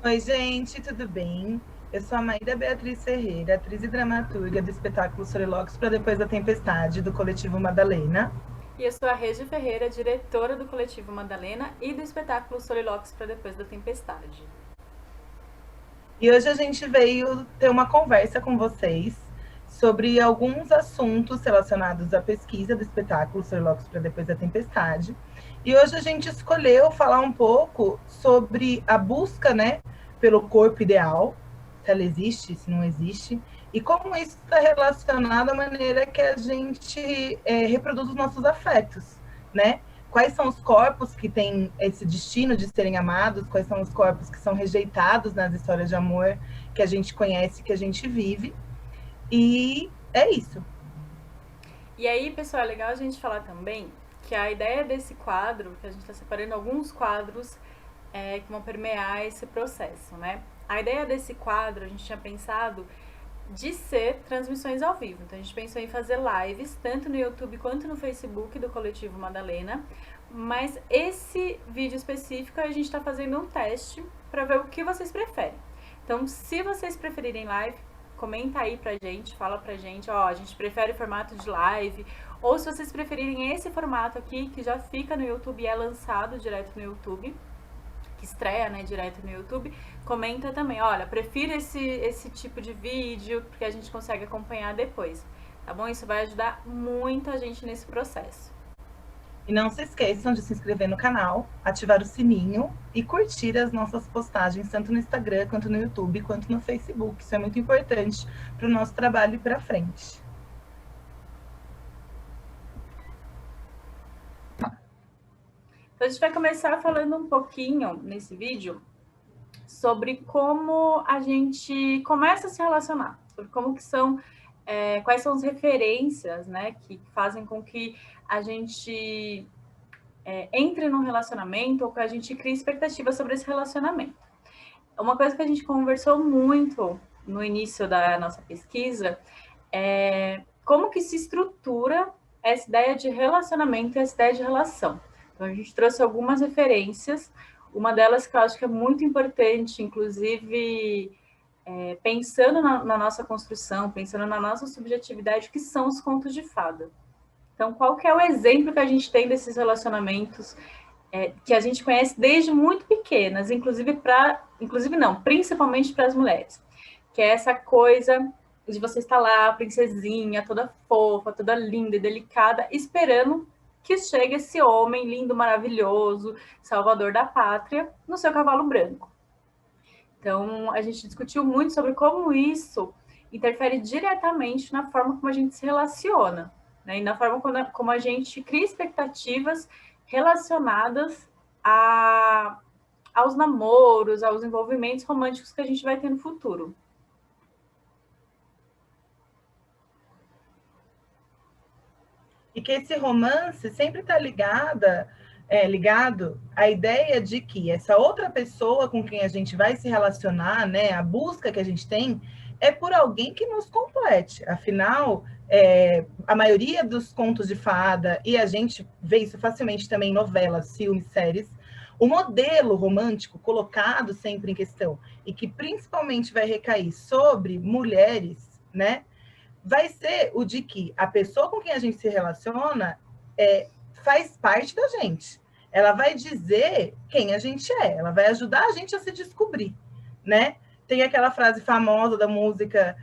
Oi, gente, tudo bem? Eu sou a Maíra Beatriz Ferreira, atriz e dramaturga do espetáculo Soliloquios para Depois da Tempestade, do coletivo Madalena. E eu sou a Regi Ferreira, diretora do coletivo Madalena e do espetáculo Soliloquios para Depois da Tempestade. E hoje a gente veio ter uma conversa com vocês sobre alguns assuntos relacionados à pesquisa do espetáculo Soliloquios para Depois da Tempestade. E hoje a gente escolheu falar um pouco sobre a busca, né, pelo corpo ideal, se ela existe, se não existe, e como isso está relacionado à maneira que a gente reproduz os nossos afetos, né? Quais são os corpos que têm esse destino de serem amados, quais são os corpos que são rejeitados nas histórias de amor que a gente conhece, que a gente vive. E é isso. E aí, pessoal, é legal a gente falar também que a ideia desse quadro, que a gente está separando alguns quadros que vão permear esse processo, né? A ideia desse quadro, a gente tinha pensado de ser transmissões ao vivo. Então a gente pensou em fazer lives, tanto no YouTube quanto no Facebook do Coletivo Madalena. Mas esse vídeo específico a gente está fazendo um teste para ver o que vocês preferem. Então, se vocês preferirem live, comenta aí pra gente, fala pra gente, ó, a gente prefere o formato de live, ou se vocês preferirem esse formato aqui, que já fica no YouTube e é lançado direto no YouTube, que estreia, né, direto no YouTube, comenta também, olha, prefiro esse tipo de vídeo, porque a gente consegue acompanhar depois, tá bom? Isso vai ajudar muito a gente nesse processo. E não se esqueçam de se inscrever no canal, ativar o sininho e curtir as nossas postagens, tanto no Instagram, quanto no YouTube, quanto no Facebook. Isso é muito importante para o nosso trabalho ir para frente. Então a gente vai começar falando um pouquinho nesse vídeo sobre como a gente começa a se relacionar, sobre como que são, quais são as referências, né, que fazem com que a gente entre num relacionamento ou que a gente crie expectativas sobre esse relacionamento. Uma coisa que a gente conversou muito no início da nossa pesquisa é como que se estrutura essa ideia de relacionamento e essa ideia de relação. Então, a gente trouxe algumas referências, uma delas que eu acho que é muito importante, inclusive pensando na nossa construção, pensando na nossa subjetividade, que são os contos de fada. Então, qual que é o exemplo que a gente tem desses relacionamentos que a gente conhece desde muito pequenas, inclusive não, principalmente para as mulheres, que é essa coisa de você estar lá, princesinha, toda fofa, toda linda e delicada, esperando que chegue esse homem lindo, maravilhoso, salvador da pátria, no seu cavalo branco. Então, a gente discutiu muito sobre como isso interfere diretamente na forma como a gente se relaciona, né? E na forma como a gente cria expectativas relacionadas aos namoros, aos envolvimentos românticos que a gente vai ter no futuro. E que esse romance sempre está ligado à ideia de que essa outra pessoa com quem a gente vai se relacionar, né, a busca que a gente tem, é por alguém que nos complete. Afinal, a maioria dos contos de fada, e a gente vê isso facilmente também em novelas, filmes, séries, o modelo romântico colocado sempre em questão, e que principalmente vai recair sobre mulheres, né? Vai ser o de que a pessoa com quem a gente se relaciona faz parte da gente. Ela vai dizer quem a gente é, ela vai ajudar a gente a se descobrir, né? Tem aquela frase famosa da música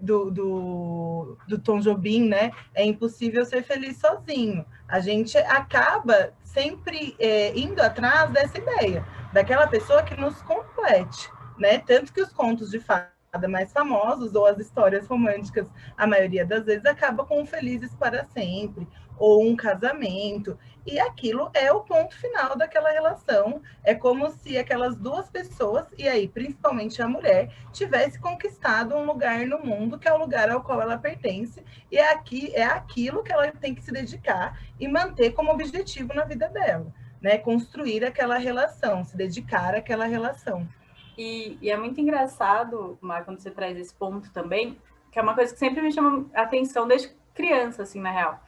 do Tom Jobim, né? É impossível ser feliz sozinho. A gente acaba sempre indo atrás dessa ideia, daquela pessoa que nos complete, né? Tanto que os contos de fadas mais famosos ou as histórias românticas, a maioria das vezes acaba com um felizes para sempre ou um casamento, e aquilo é o ponto final daquela relação. É como se aquelas duas pessoas, e aí principalmente a mulher, tivesse conquistado um lugar no mundo que é o lugar ao qual ela pertence, e é aquilo que ela tem que se dedicar e manter como objetivo na vida dela, né? Construir aquela relação, se dedicar àquela relação. E é muito engraçado, Mar, quando você traz esse ponto também, que é uma coisa que sempre me chama a atenção desde criança, assim, na real.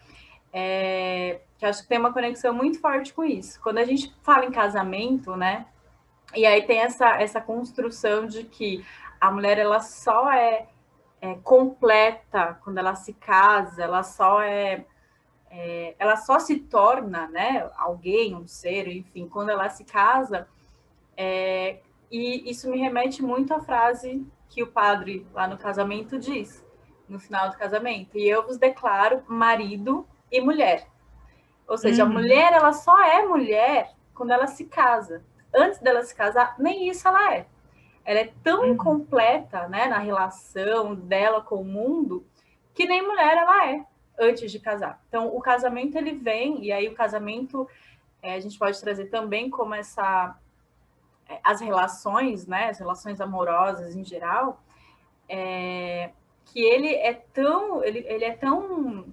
Que acho que tem uma conexão muito forte com isso. Quando a gente fala em casamento, né? E aí tem essa construção de que a mulher ela só é completa quando ela se casa, ela só se torna, né, alguém, um ser, enfim, quando ela se casa. E isso me remete muito à frase que o padre lá no casamento diz, no final do casamento: e eu vos declaro marido e mulher. Ou seja, a mulher ela só é mulher quando ela se casa. Antes dela se casar, nem isso ela é. Ela é tão incompleta, né, na relação dela com o mundo, que nem mulher ela é antes de casar. Então, o casamento ele vem, e aí o casamento a gente pode trazer também como as relações, né, as relações amorosas em geral, que ele é tão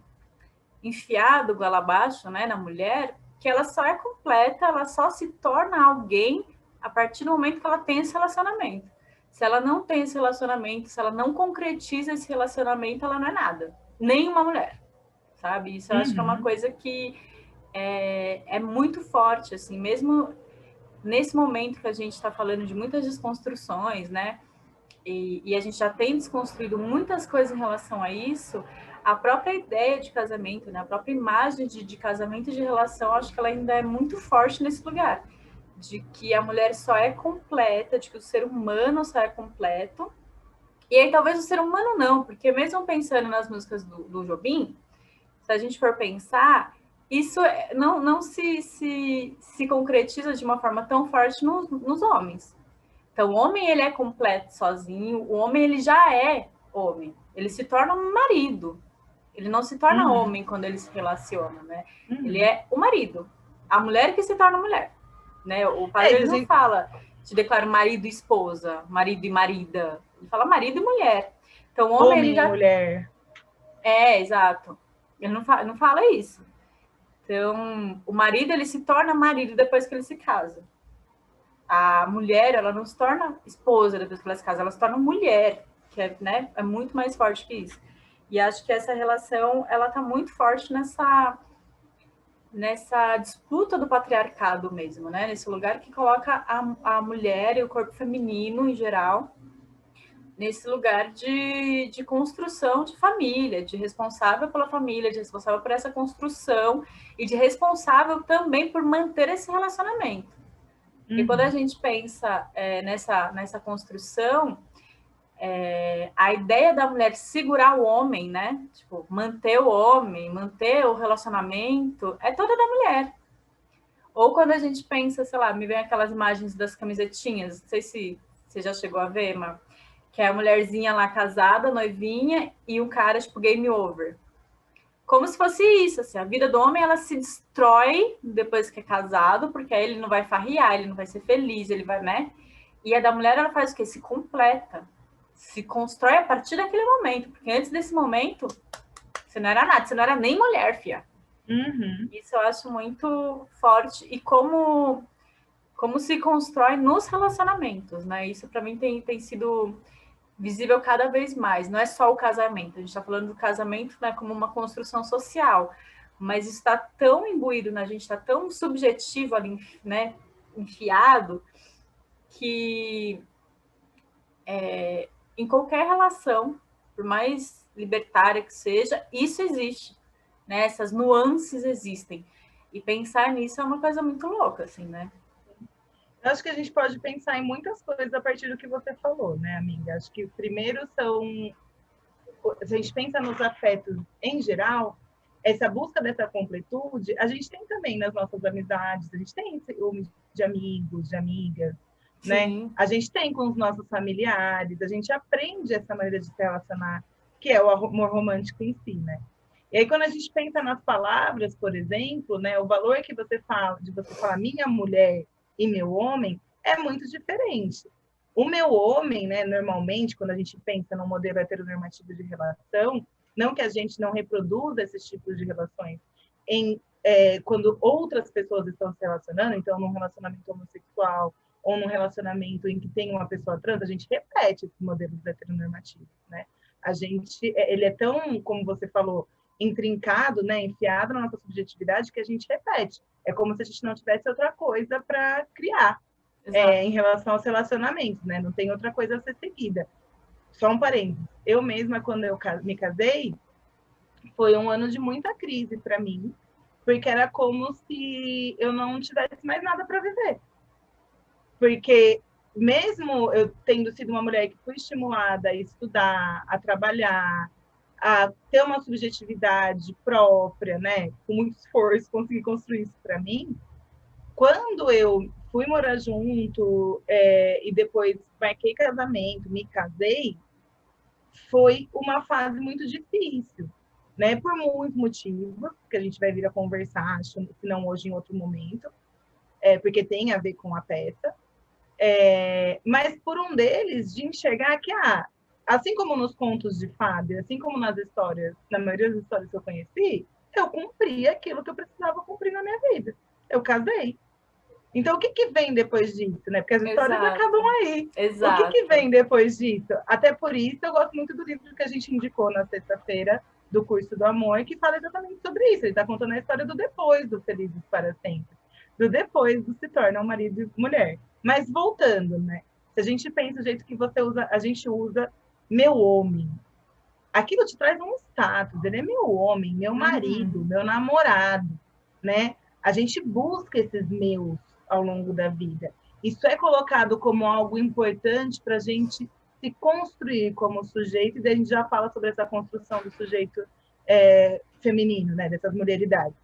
enfiado goela abaixo, né, na mulher, que ela só é completa, ela só se torna alguém a partir do momento que ela tem esse relacionamento. Se ela não tem esse relacionamento, se ela não concretiza esse relacionamento, ela não é nada. Nem uma mulher, sabe? Isso eu acho que é uma coisa que é muito forte, assim, mesmo nesse momento que a gente está falando de muitas desconstruções, né? E a gente já tem desconstruído muitas coisas em relação a isso. A própria ideia de casamento, né? A própria imagem de casamento e de relação, acho que ela ainda é muito forte nesse lugar, de que a mulher só é completa, de que o ser humano só é completo. E aí talvez o ser humano não, porque mesmo pensando nas músicas do Jobim, se a gente for pensar, isso não se concretiza de uma forma tão forte nos homens. Então, o homem, ele é completo sozinho, o homem, ele já é homem. Ele se torna um marido. Ele não se torna homem quando ele se relaciona, né? Ele é o marido. A mulher que se torna mulher, né? O padre, ele não fala, te declara marido e esposa, marido e marida. Ele fala marido e mulher. Então, o homem, ele já... e mulher. Exato. Ele não fala isso. Então, o marido, ele se torna marido depois que ele se casa. A mulher, ela não se torna esposa depois que ela se casa, ela se torna mulher, que é, né, é muito mais forte que isso. E acho que essa relação, ela tá muito forte nessa disputa do patriarcado mesmo, né? Nesse lugar que coloca a mulher e o corpo feminino em geral nesse lugar de construção de família, de responsável pela família, de responsável por essa construção e de responsável também por manter esse relacionamento. E quando a gente pensa nessa construção, a ideia da mulher segurar o homem, né? Tipo, manter o homem, manter o relacionamento, é toda da mulher. Ou quando a gente pensa, sei lá, me vem aquelas imagens das camisetinhas, não sei se você já chegou a ver, mas que é a mulherzinha lá casada, noivinha, e o cara, tipo, game over. Como se fosse isso, assim, a vida do homem, ela se destrói depois que é casado, porque aí ele não vai farrear, ele não vai ser feliz, ele vai, né? E a da mulher, ela faz o quê? Se completa, se constrói a partir daquele momento, porque antes desse momento, você não era nada, você não era nem mulher, fia. Isso eu acho muito forte, e como se constrói nos relacionamentos, né? Isso para mim tem sido visível cada vez mais. Não é só o casamento, a gente está falando do casamento, né, como uma construção social, mas está tão imbuído na gente, está tão subjetivo ali, né, enfiado, que em qualquer relação, por mais libertária que seja, isso existe, né? Essas nuances existem. E pensar nisso é uma coisa muito louca, assim, né? Eu acho que a gente pode pensar em muitas coisas a partir do que você falou, né, amiga? Acho que primeiro são... Se a gente pensa nos afetos em geral, essa busca dessa completude, a gente tem também nas nossas amizades, a gente tem ciúmes de amigos, de amigas, né? A gente tem com os nossos familiares, a gente aprende essa maneira de se relacionar, que é o amor romântico em si, né? E aí, quando a gente pensa nas palavras, por exemplo, né, o valor que você fala, de você falar minha mulher e meu homem, é muito diferente. O meu homem, né, normalmente, quando a gente pensa no modelo heteronormativo de relação, não que a gente não reproduza esses tipos de relações quando outras pessoas estão se relacionando, então num relacionamento homossexual ou num relacionamento em que tem uma pessoa trans, a gente repete esses modelos heteronormativos, né? Ele é tão, como você falou, intrincado, né, enfiado na nossa subjetividade que a gente repete. É como se a gente não tivesse outra coisa para criar. em relação aos relacionamentos, né? Não tem outra coisa a ser seguida. Só um parênteses. Eu mesma, quando eu me casei, foi um ano de muita crise para mim, porque era como se eu não tivesse mais nada para viver. Porque mesmo eu tendo sido uma mulher que foi estimulada a estudar, a trabalhar, a ter uma subjetividade própria, né, com muito esforço, consegui construir isso para mim. Quando eu fui morar junto e depois marquei casamento, me casei, foi uma fase muito difícil, né? Por muitos motivos, que a gente vai vir a conversar, acho, se não hoje, em outro momento, porque tem a ver com a peça. Mas por um deles, de enxergar que, assim como nos contos de fada, assim como nas histórias, na maioria das histórias que eu conheci, eu cumpri aquilo que eu precisava cumprir na minha vida. Eu casei. Então, o que vem depois disso, né? Porque as histórias acabam aí. Exato. O que vem depois disso? Até por isso, eu gosto muito do livro que a gente indicou na sexta-feira, do Curso do Amor, que fala exatamente sobre isso. Ele está contando a história do depois do Felizes para Sempre. Do depois do se torna um marido e mulher. Mas voltando, né? Se a gente pensa o jeito que você usa, a gente usa meu homem. Aquilo te traz um status. Ele é meu homem, meu marido, meu namorado, né? A gente busca esses meus ao longo da vida. Isso é colocado como algo importante para a gente se construir como sujeito, e daí a gente já fala sobre essa construção do sujeito feminino, né? Dessas mulheridades.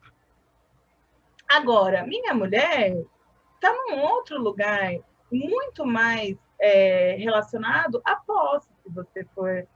Agora, minha mulher está num outro lugar muito mais relacionado à posse, se você for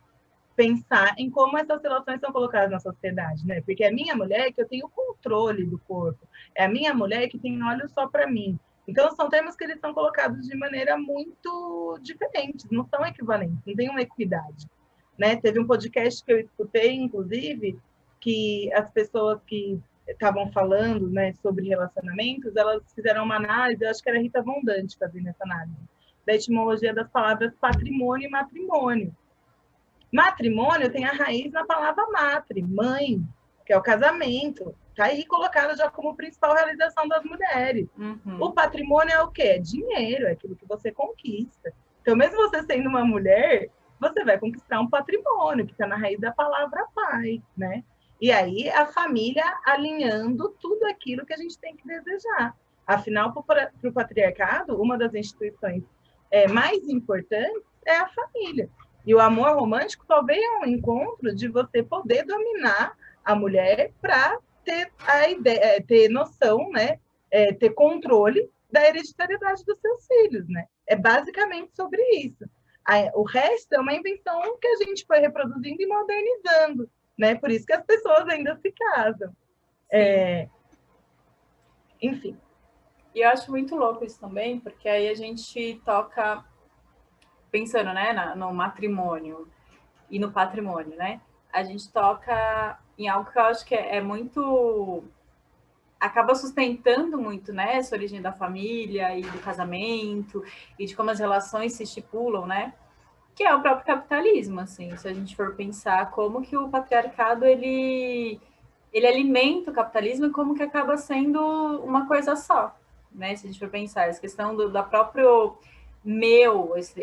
pensar em como essas relações são colocadas na sociedade, né? Porque é a minha mulher que eu tenho controle do corpo, é a minha mulher que tem olhos só para mim. Então, são termos que eles são colocados de maneira muito diferente, não são equivalentes, não tem uma equidade, né? Teve um podcast que eu escutei, inclusive, que as pessoas que estavam falando, né, sobre relacionamentos, elas fizeram uma análise, eu acho que era a Rita Von Dante fazendo essa análise, da etimologia das palavras patrimônio e matrimônio. Matrimônio tem a raiz na palavra matre, mãe, que é o casamento. Está aí colocado já como principal realização das mulheres. O patrimônio é o quê? É dinheiro, é aquilo que você conquista. Então, mesmo você sendo uma mulher, você vai conquistar um patrimônio, que está na raiz da palavra pai, né? E aí, a família alinhando tudo aquilo que a gente tem que desejar. Afinal, para o patriarcado, uma das instituições mais importantes é a família. E o amor romântico talvez é um encontro de você poder dominar a mulher para ter a ideia, ter noção, né? Ter controle da hereditariedade dos seus filhos, né? É basicamente sobre isso. O resto é uma invenção que a gente foi reproduzindo e modernizando, né? Por isso que as pessoas ainda se casam. Enfim. E eu acho muito louco isso também, porque aí a gente toca pensando, né, no matrimônio e no patrimônio, né? A gente toca em algo que eu acho que é muito... acaba sustentando muito, né, essa origem da família e do casamento e de como as relações se estipulam, né? Que é o próprio capitalismo, assim, se a gente for pensar como que o patriarcado, ele alimenta o capitalismo e como que acaba sendo uma coisa só, né? Se a gente for pensar, essa questão da próprio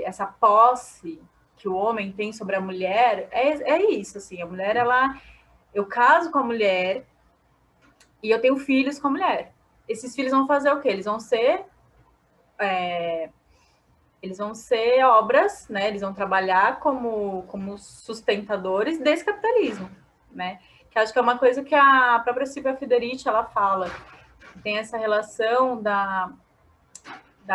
essa posse que o homem tem sobre a mulher, é isso, assim, a mulher, eu caso com a mulher e eu tenho filhos com a mulher. Esses filhos vão fazer o quê? Eles vão ser obras, né? Eles vão trabalhar como sustentadores desse capitalismo, né? Que acho que é uma coisa que a própria Silvia Federici, ela fala, tem essa relação da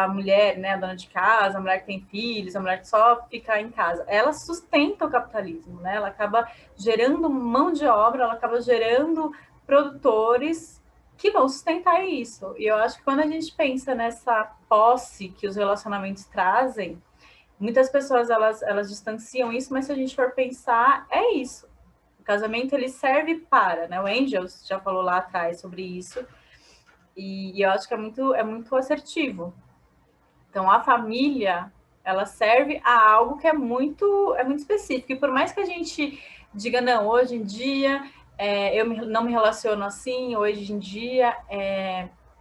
mulher, né, a dona de casa, a mulher que tem filhos, a mulher que só fica em casa. Ela sustenta o capitalismo, né? Ela acaba gerando mão de obra, ela acaba gerando produtores que vão sustentar isso. E eu acho que quando a gente pensa nessa posse que os relacionamentos trazem, muitas pessoas elas distanciam isso, mas se a gente for pensar, é isso. O casamento, ele serve para, né? O Engels já falou lá atrás sobre isso, e eu acho que é muito assertivo. Então, a família, ela serve a algo que é muito específico. E por mais que a gente diga, não, hoje em dia eu não me relaciono assim, hoje em dia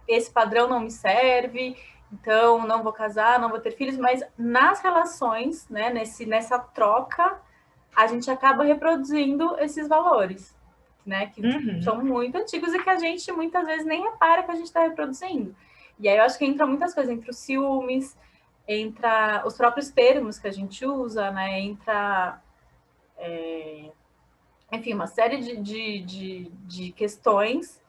esse padrão não me serve, então não vou casar, não vou ter filhos, mas nas relações, né, nessa troca, a gente acaba reproduzindo esses valores, né, que são muito antigos e que a gente muitas vezes nem repara que a gente está reproduzindo. E aí eu acho que entra muitas coisas, entra os ciúmes, entra os próprios termos que a gente usa, né, entra, enfim, uma série de questões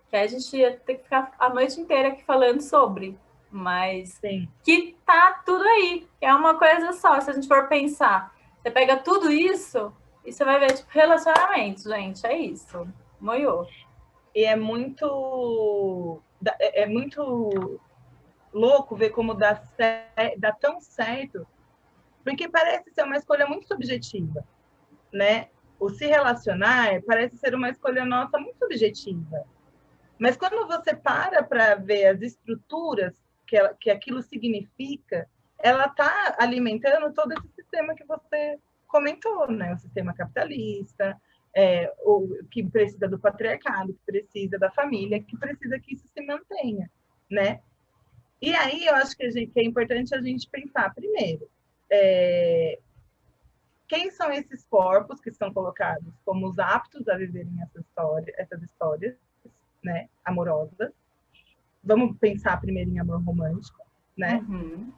que a gente ia ter que ficar a noite inteira aqui falando sobre, mas Sim. que tá tudo aí, que é uma coisa só. Se a gente for pensar, você pega tudo isso e você vai ver, tipo, relacionamentos, gente, é isso. Moiô. E é muito louco ver como dá tão certo, porque parece ser uma escolha muito subjetiva, né? O se relacionar parece ser uma escolha nossa muito subjetiva. Mas quando você para ver as estruturas que aquilo significa, ela está alimentando todo esse sistema que você comentou, né? O sistema capitalista, o que precisa do patriarcado, que precisa da família, que precisa que isso se mantenha, né? E aí eu acho que é importante a gente pensar, primeiro, quem são esses corpos que são colocados como os aptos a viverem essas histórias, né, amorosas. Vamos pensar primeiro em amor romântico, né? Uhum.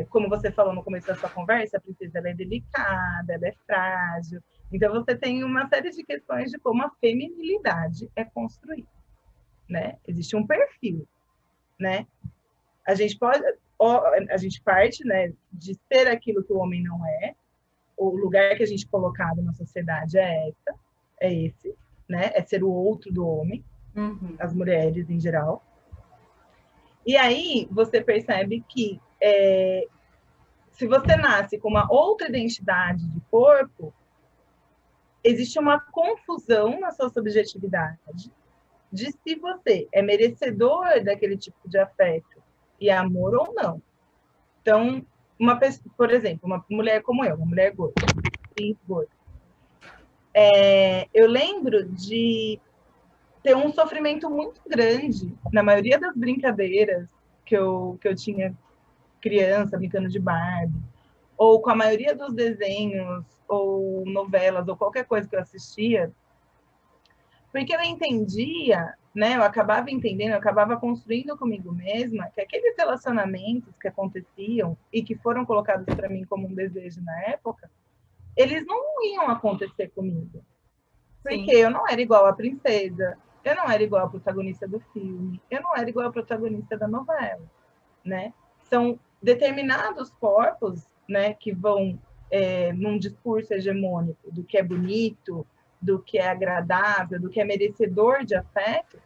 Como você falou no começo da sua conversa, a princesa ela é delicada, ela é frágil. Então você tem uma série de questões de como a feminilidade é construída, né? Existe um perfil, né? A gente parte, né, de ser aquilo que o homem não é. O lugar que a gente colocado na sociedade é esse, né? É ser o outro do homem, as mulheres em geral. E aí você percebe que se você nasce com uma outra identidade de corpo, existe uma confusão na sua subjetividade de se você é merecedor daquele tipo de afeto e amor ou não. Então, por exemplo, uma mulher como eu, uma mulher gorda, eu lembro de ter um sofrimento muito grande na maioria das brincadeiras que eu tinha criança brincando de Barbie, ou com a maioria dos desenhos, ou novelas, ou qualquer coisa que eu assistia, porque eu entendia, né, eu acabava entendendo, eu acabava construindo comigo mesma que aqueles relacionamentos que aconteciam e que foram colocados para mim como um desejo na época, eles não iam acontecer comigo. Porque eu não era igual a princesa, eu não era igual a protagonista do filme, eu não era igual a protagonista da novela, né? São determinados corpos, né, que vão num discurso hegemônico do que é bonito, do que é agradável, do que é merecedor de afeto,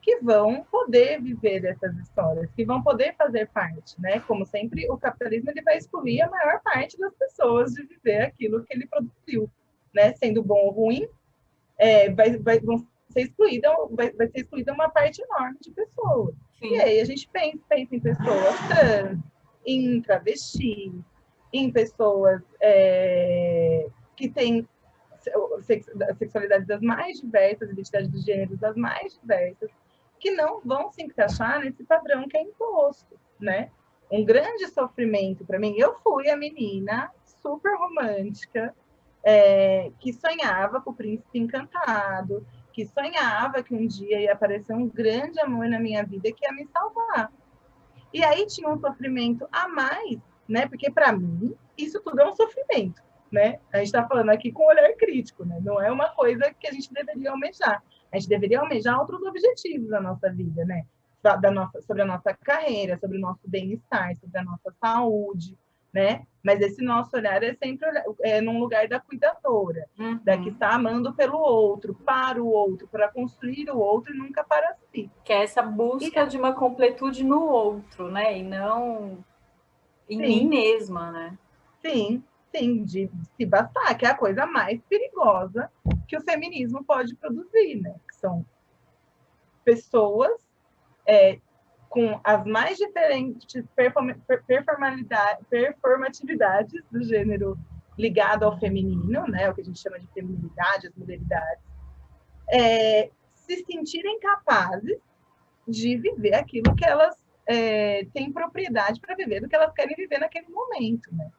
que vão poder viver essas histórias, que vão poder fazer parte, né? Como sempre, o capitalismo ele vai excluir a maior parte das pessoas de viver aquilo que ele produziu, né? Sendo bom ou ruim, vão ser excluída, vai ser excluída uma parte enorme de pessoas. Sim. E aí a gente pensa em pessoas trans, em travestis, em pessoas que têm sexualidades das mais diversas, identidades de gênero das mais diversas, que não vão se encaixar nesse padrão que é imposto, né? Um grande sofrimento para mim, eu fui a menina super romântica, que sonhava com o príncipe encantado, que sonhava que um dia ia aparecer um grande amor na minha vida que ia me salvar. E aí tinha um sofrimento a mais, né? Porque para mim isso tudo é um sofrimento, né? A gente está falando aqui com olhar crítico, né? Não é uma coisa que a gente deveria almejar. A gente deveria almejar outros objetivos da nossa vida, né? Sobre a nossa carreira, sobre o nosso bem-estar, sobre a nossa saúde, né? Mas esse nosso olhar é sempre num lugar da cuidadora, da que está amando pelo outro, para o outro, para construir o outro e nunca para si. Que é essa busca de uma completude no outro, né? E não em mim mesma, né? Sim, de se bastar, que é a coisa mais perigosa que o feminismo pode produzir, né? Que são pessoas com as mais diferentes performatividades do gênero ligado ao feminino, né? O que a gente chama de feminilidade, as mulheridades, se sentirem capazes de viver aquilo que elas têm propriedade para viver do que elas querem viver naquele momento, né?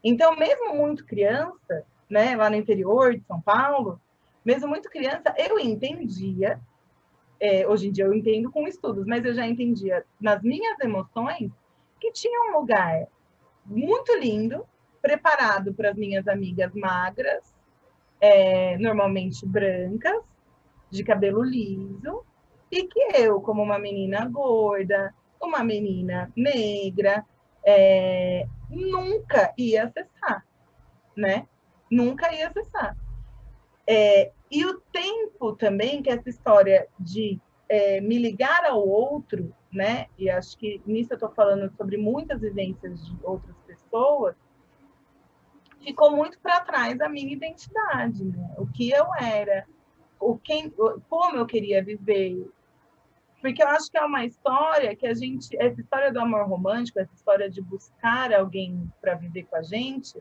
Então, mesmo muito criança, né, lá no interior de São Paulo, mesmo muito criança, eu entendia, hoje em dia eu entendo com estudos, mas eu já entendia nas minhas emoções que tinha um lugar muito lindo, preparado para as minhas amigas magras, normalmente brancas, de cabelo liso, e que eu, como uma menina gorda, uma menina negra, nunca ia acessar, né? Nunca ia acessar. E o tempo também, que essa história de me ligar ao outro, né? E acho que nisso eu estou falando sobre muitas vivências de outras pessoas, ficou muito para trás a minha identidade, né? O que eu era, como eu queria viver. Porque eu acho que é uma história que essa história do amor romântico, essa história de buscar alguém para viver com a gente,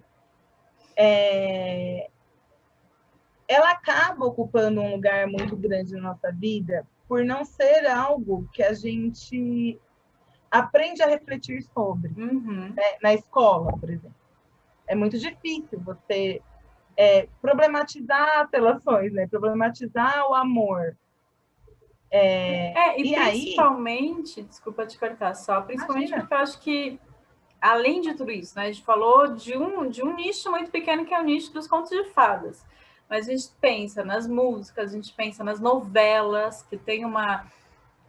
ela acaba ocupando um lugar muito grande na nossa vida por não ser algo que a gente aprende a refletir sobre, né? Na escola, por exemplo. É muito difícil você problematizar as relações, né? Problematizar o amor. E principalmente, aí... desculpa te cortar só, principalmente Imagina. Porque eu acho que, além de tudo isso, né, a gente falou de um nicho muito pequeno, que é o nicho dos contos de fadas. Mas a gente pensa nas músicas, a gente pensa nas novelas, que tem uma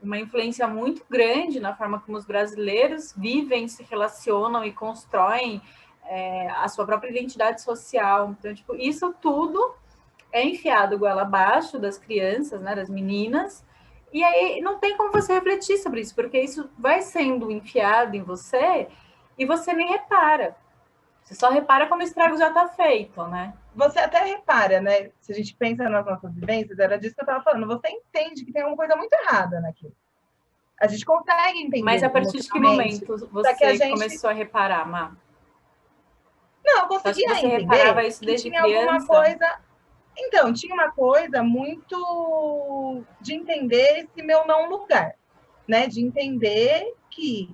influência muito grande na forma como os brasileiros vivem, se relacionam e constroem a sua própria identidade social. Então, tipo, isso tudo é enfiado goela abaixo das crianças, né, das meninas, e aí não tem como você refletir sobre isso, porque isso vai sendo enfiado em você e você nem repara. Você só repara quando o estrago já está feito, né? Você até repara, né? Se a gente pensa nas nossas vivências, era disso que eu estava falando. Você entende que tem alguma coisa muito errada naquilo. A gente consegue entender. Mas a partir de que momento você começou a reparar, Má? Não, eu conseguia você entender reparava isso desde tinha criança? Alguma coisa... Então, tinha uma coisa muito de entender esse meu não lugar, né? De entender que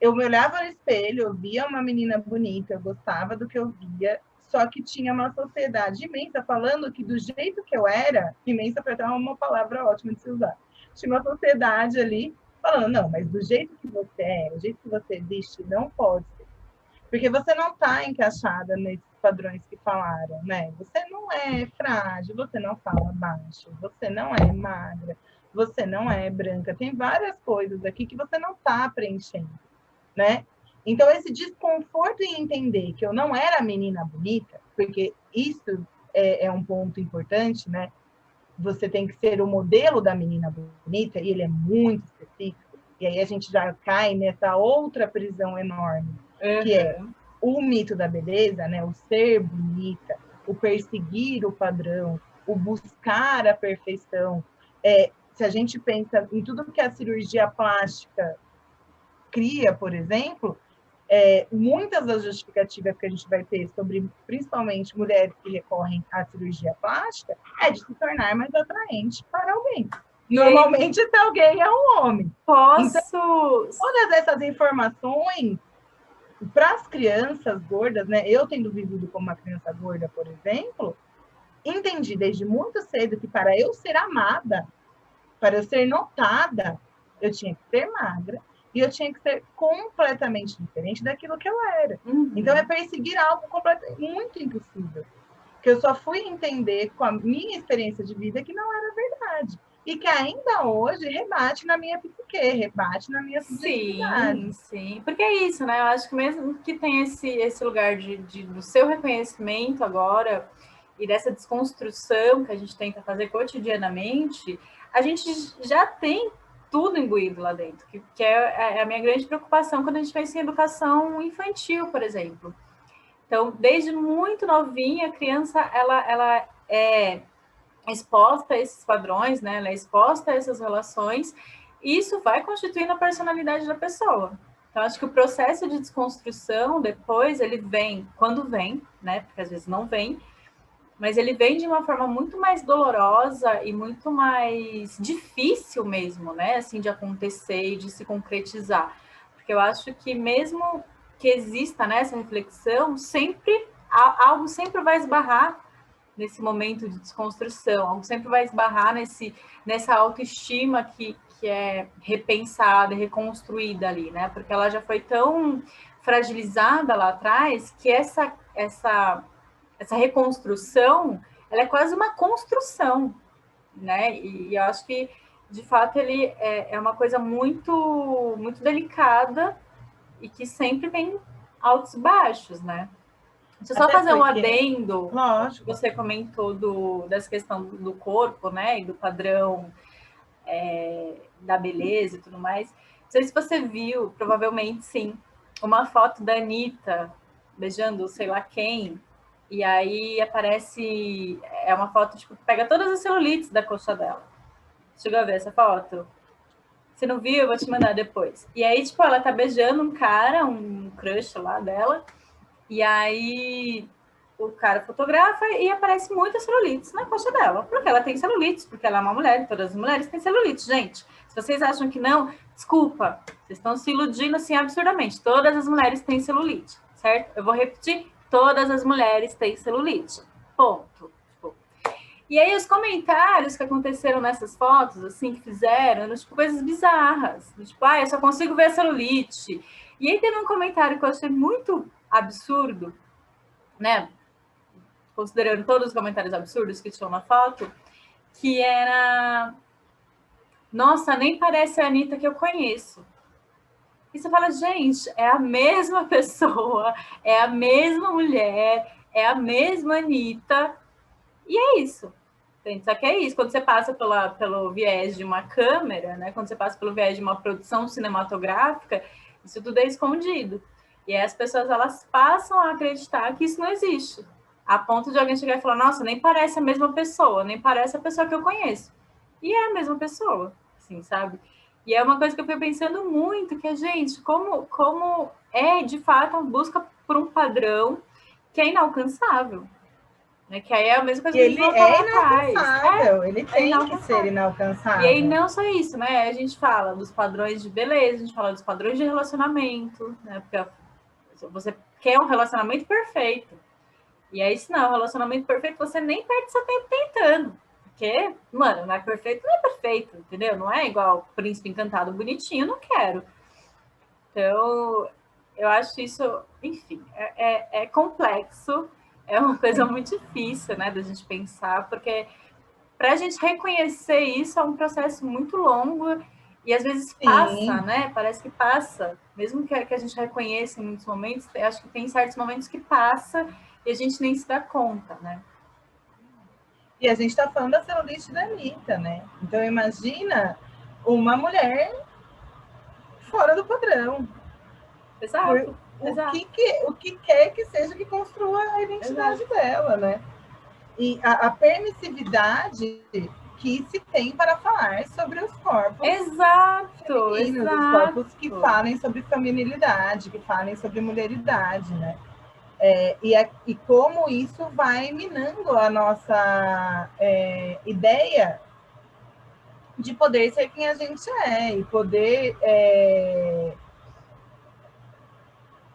eu me olhava no espelho, eu via uma menina bonita, eu gostava do que eu via, só que tinha uma sociedade imensa falando que do jeito que eu era, imensa foi até uma palavra ótima de se usar, tinha uma sociedade ali falando, não, mas do jeito que você é, do jeito que você existe, não pode ser. Porque você não está encaixada nesses padrões que falaram, né? Você não é frágil, você não fala baixo, você não é magra, você não é branca. Tem várias coisas aqui que você não está preenchendo, né? Então, esse desconforto em entender que eu não era a menina bonita, porque isso é um ponto importante, né? Você tem que ser o modelo da menina bonita, e ele é muito específico, e aí a gente já cai nessa outra prisão enorme, que é o mito da beleza, né? O ser bonita, o perseguir o padrão, o buscar a perfeição. Se a gente pensa em tudo que a cirurgia plástica cria, por exemplo, muitas das justificativas que a gente vai ter sobre, principalmente, mulheres que recorrem à cirurgia plástica, é de se tornar mais atraente para alguém. Normalmente, esse alguém é um homem. Então, todas essas informações, para as crianças gordas, né? Eu tendo vivido como uma criança gorda, por exemplo, entendi desde muito cedo que para eu ser amada, para eu ser notada, eu tinha que ser magra, e eu tinha que ser completamente diferente daquilo que eu era. Então, é perseguir algo muito impossível. Que eu só fui entender com a minha experiência de vida que não era verdade. E que ainda hoje rebate na minha psique, rebate na minha subjetividade. Sim. Porque é isso, né? Eu acho que mesmo que tenha esse lugar do seu reconhecimento agora e dessa desconstrução que a gente tenta fazer cotidianamente, a gente já tem tudo imbuído lá dentro, que é a minha grande preocupação quando a gente pensa em educação infantil, por exemplo. Então, desde muito novinha, a criança ela é exposta a esses padrões, né? Ela é exposta a essas relações, e isso vai constituindo a personalidade da pessoa. Então, acho que o processo de desconstrução, depois, ele vem, quando vem, né? Porque às vezes não vem, mas ele vem de uma forma muito mais dolorosa e muito mais difícil mesmo, né? Assim, de acontecer e de se concretizar. Porque eu acho que mesmo que exista, né, essa reflexão, sempre algo sempre vai esbarrar nesse momento de desconstrução, algo sempre vai esbarrar nessa autoestima que é repensada, reconstruída ali, né? Porque ela já foi tão fragilizada lá atrás que essa reconstrução, ela é quase uma construção, né? E eu acho que, de fato, ele é uma coisa muito, muito delicada e que sempre tem altos e baixos, né? Deixa eu só Até fazer um porque, adendo. lógico, Você comentou dessa questão do corpo, né? E do padrão da beleza e tudo mais. Não sei se você viu, provavelmente sim, uma foto da Anitta beijando sei lá quem, e aí aparece. É uma foto, tipo, que pega todas as celulites da coxa dela. Chegou a ver essa foto? Se não viu, eu vou te mandar depois. E aí, tipo, ela tá beijando um cara, um crush lá dela, e aí o cara fotografa e aparece muitas celulites na coxa dela, porque ela tem celulites, porque ela é uma mulher, todas as mulheres têm celulites, gente. Se vocês acham que não, desculpa, vocês estão se iludindo assim absurdamente. Todas as mulheres têm celulite, certo? Eu vou repetir, todas as mulheres têm celulite. Ponto. E aí os comentários que aconteceram nessas fotos, assim, que fizeram, eram tipo coisas bizarras. Tipo, eu só consigo ver a celulite. E aí teve um comentário que eu achei muito absurdo, né? Considerando todos os comentários absurdos que tinham na foto, que era: nossa, nem parece a Anitta que eu conheço. E você fala, gente, é a mesma pessoa, é a mesma mulher, é a mesma Anitta, e é isso. Só que é isso, quando você passa pelo viés de uma câmera, né? Quando você passa pelo viés de uma produção cinematográfica, isso tudo é escondido. E aí as pessoas, elas passam a acreditar que isso não existe. A ponto de alguém chegar e falar, nossa, nem parece a mesma pessoa, nem parece a pessoa que eu conheço. E é a mesma pessoa, assim, sabe? E é uma coisa que eu fui pensando muito, que é, gente, como é, de fato, a busca por um padrão que é inalcançável. Né? Que aí é a mesma coisa e que a gente ele voltou é lá atrás. inalcançável, ele É tem que ser inalcançável. E aí inalcançável. não só isso, né? A gente fala dos padrões de beleza, a gente fala dos padrões de relacionamento, né? Porque você quer um relacionamento perfeito. E aí, se não é um relacionamento perfeito, você nem perde seu tempo tentando. Porque, mano, não é perfeito, não é perfeito, entendeu? Não é igual príncipe encantado bonitinho, não quero. Então, eu acho isso, enfim, é complexo, é uma coisa muito difícil, né, da gente pensar, porque para a gente reconhecer isso é um processo muito longo e às vezes passa, Sim, né? Parece que passa, mesmo que a gente reconheça em muitos momentos, acho que tem certos momentos que passa e a gente nem se dá conta, né? e a gente está falando da celulite da Anitta, né? Então imagina uma mulher fora do padrão. Por Exato, exato, o que quer que seja que construa a identidade exato. dela, né? E a permissividade que se tem para falar sobre os corpos Exato, femininos, os corpos que exato. falem sobre feminilidade, que falem sobre mulheridade, né? E como isso vai minando a nossa ideia de poder ser quem a gente é e poder,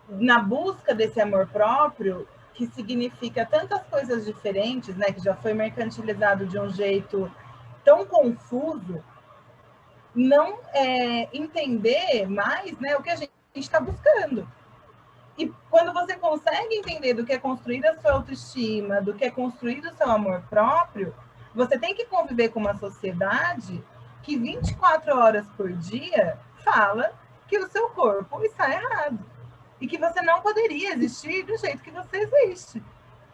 na busca desse amor próprio, que significa tantas coisas diferentes, né, que já foi mercantilizado de um jeito tão confuso, não entender mais, né, o que a gente está buscando. E quando você consegue entender do que é construir a sua autoestima, do que é construir o seu amor próprio, você tem que conviver com uma sociedade que 24 horas por dia fala que o seu corpo está errado e que você não poderia existir do jeito que você existe.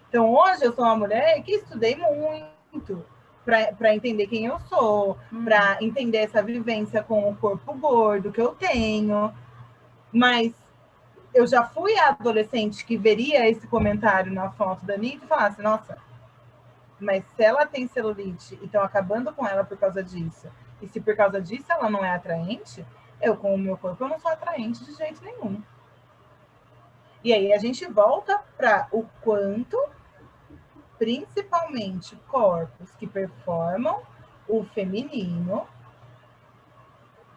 Então, hoje eu sou uma mulher que estudei muito para entender quem eu sou, para entender essa vivência com o corpo gordo que eu tenho, mas eu já fui a adolescente que veria esse comentário na foto da Anitta e falasse, nossa, mas se ela tem celulite e estão acabando com ela por causa disso, e se por causa disso ela não é atraente, eu com o meu corpo eu não sou atraente de jeito nenhum. E aí a gente volta para o quanto principalmente corpos que performam o feminino,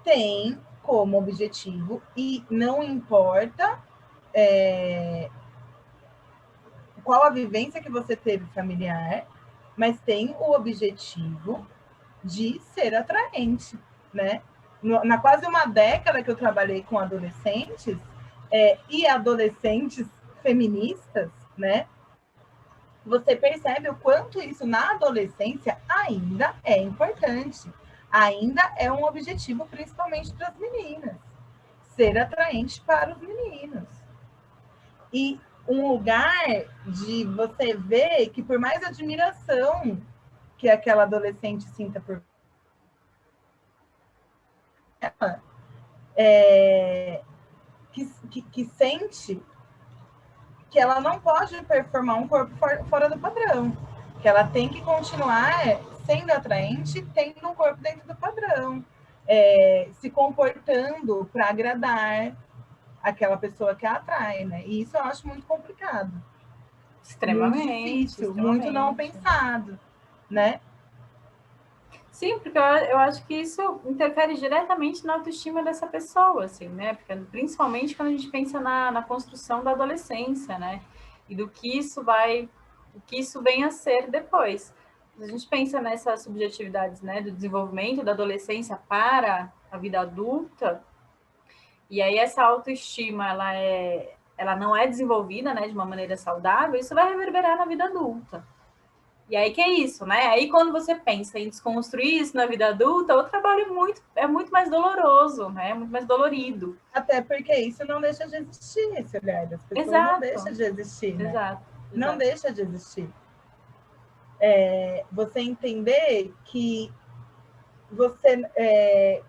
tem como objetivo, e não importa qual a vivência que você teve familiar, mas tem o objetivo de ser atraente, né? Na quase uma década que eu trabalhei com adolescentes e adolescentes feministas, né? Você percebe o quanto isso na adolescência ainda é importante, ainda é um objetivo principalmente para as meninas, ser atraente para os meninos. E um lugar de você ver que por mais admiração que aquela adolescente sinta por ela, que sente que ela não pode performar um corpo fora do padrão, que ela tem que continuar sendo atraente, tendo um corpo dentro do padrão, se comportando para agradar aquela pessoa que a atrai, né? E isso eu acho muito complicado. Extremamente. Muito difícil, extremamente. muito não pensado, né? Sim, porque eu acho que isso interfere diretamente na autoestima dessa pessoa, assim, né? Porque, principalmente quando a gente pensa na construção da adolescência, né? E do que isso vem a ser depois. A gente pensa nessas subjetividades, né? Do desenvolvimento da adolescência para a vida adulta, e aí essa autoestima, ela não é desenvolvida, né? De uma maneira saudável, isso vai reverberar na vida adulta. E aí que é isso, né? Aí quando você pensa em desconstruir isso na vida adulta, o trabalho é muito mais doloroso, né? É muito mais dolorido. Até porque isso não deixa de existir, esse olhar das pessoas. Exato. Não deixa de existir, né? Exato. Não deixa de existir. Você entender que você,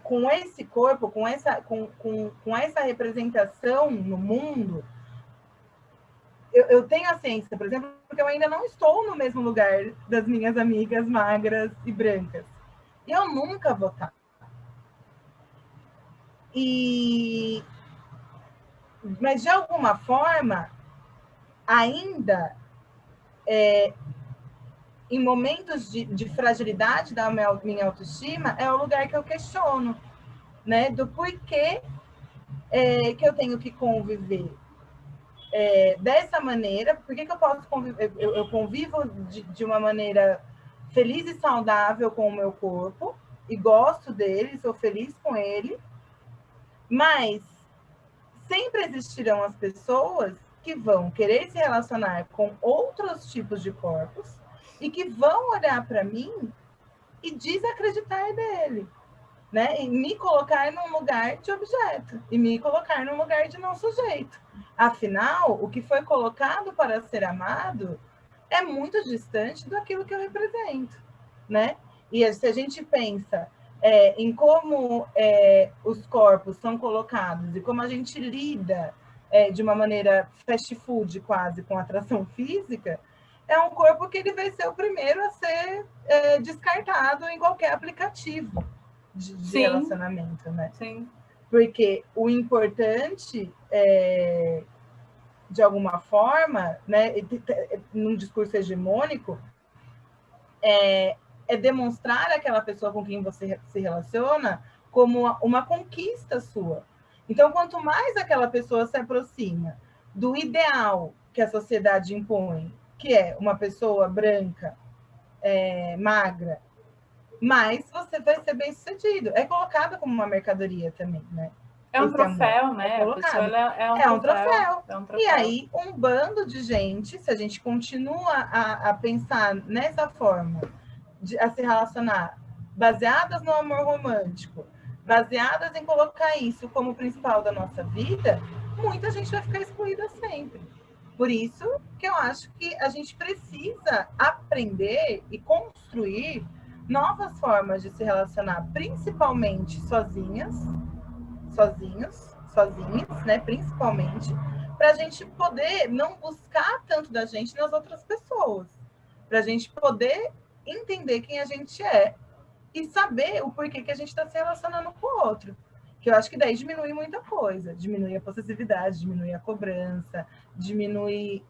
com esse corpo, com essa representação no mundo, eu tenho a ciência, por exemplo, porque eu ainda não estou no mesmo lugar das minhas amigas magras e brancas. E eu nunca vou estar. Mas, de alguma forma, ainda, em momentos de fragilidade da minha autoestima, é o lugar que eu questiono, né? Do porquê que eu tenho que conviver dessa maneira, por que eu posso conviver? Eu convivo de uma maneira feliz e saudável com o meu corpo, e gosto dele, sou feliz com ele, mas sempre existirão as pessoas que vão querer se relacionar com outros tipos de corpos e que vão olhar para mim e desacreditar dele, né? E me colocar num lugar de objeto e me colocar num lugar de não sujeito. Afinal, o que foi colocado para ser amado é muito distante daquilo que eu represento, né? E se a gente pensa em como os corpos são colocados e como a gente lida de uma maneira fast food quase com atração física, é um corpo que ele vai ser o primeiro a ser descartado em qualquer aplicativo de relacionamento, né? Sim. Porque o importante de alguma forma, né, num discurso hegemônico, é demonstrar aquela pessoa com quem você se relaciona como uma conquista sua. Então, quanto mais aquela pessoa se aproxima do ideal que a sociedade impõe, que é uma pessoa branca, magra, mais você vai ser bem-sucedido. É colocado como uma mercadoria também, né? É um troféu, né? É colocado. É um troféu. E aí, um bando de gente, se a gente continua a pensar nessa forma, a se relacionar, baseadas no amor romântico, baseadas em colocar isso como principal da nossa vida, muita gente vai ficar excluída sempre. Por isso que eu acho que a gente precisa aprender e construir novas formas de se relacionar, principalmente sozinhas, né? Principalmente, para a gente poder não buscar tanto da gente nas outras pessoas, para a gente poder entender quem a gente é e saber o porquê que a gente está se relacionando com o outro. Que eu acho que daí diminui muita coisa. Diminui a possessividade, diminui a cobrança, diminui...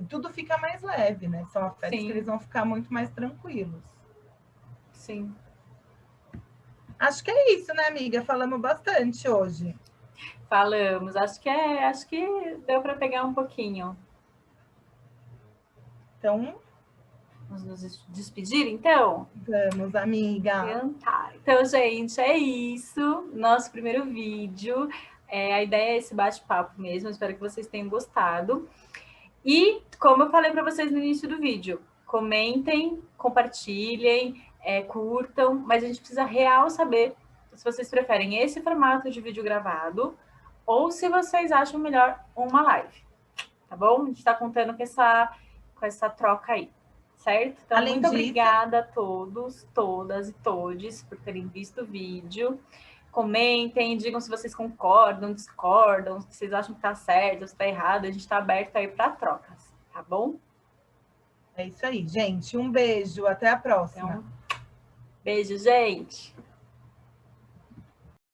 tudo fica mais leve, né? São afetos que eles vão ficar muito mais tranquilos. Sim. Acho que é isso, né, amiga? Falamos bastante hoje. Falamos. Acho que deu para pegar um pouquinho. Então... Vamos nos despedir, então? Vamos, amiga. Então, gente, é isso. Nosso primeiro vídeo. A ideia é esse bate-papo mesmo. Espero que vocês tenham gostado. E, como eu falei para vocês no início do vídeo, comentem, compartilhem, curtam, mas a gente precisa real saber se vocês preferem esse formato de vídeo gravado ou se vocês acham melhor uma live, tá bom? A gente está contando com essa troca aí, certo? Então, Além muito disso, obrigada a todos, todas e todes por terem visto o vídeo. Comentem, digam se vocês concordam, discordam, se vocês acham que tá certo, se tá errado. A gente tá aberto aí para trocas, tá bom? É isso aí, gente. Um beijo, até a próxima. Então, beijo, gente!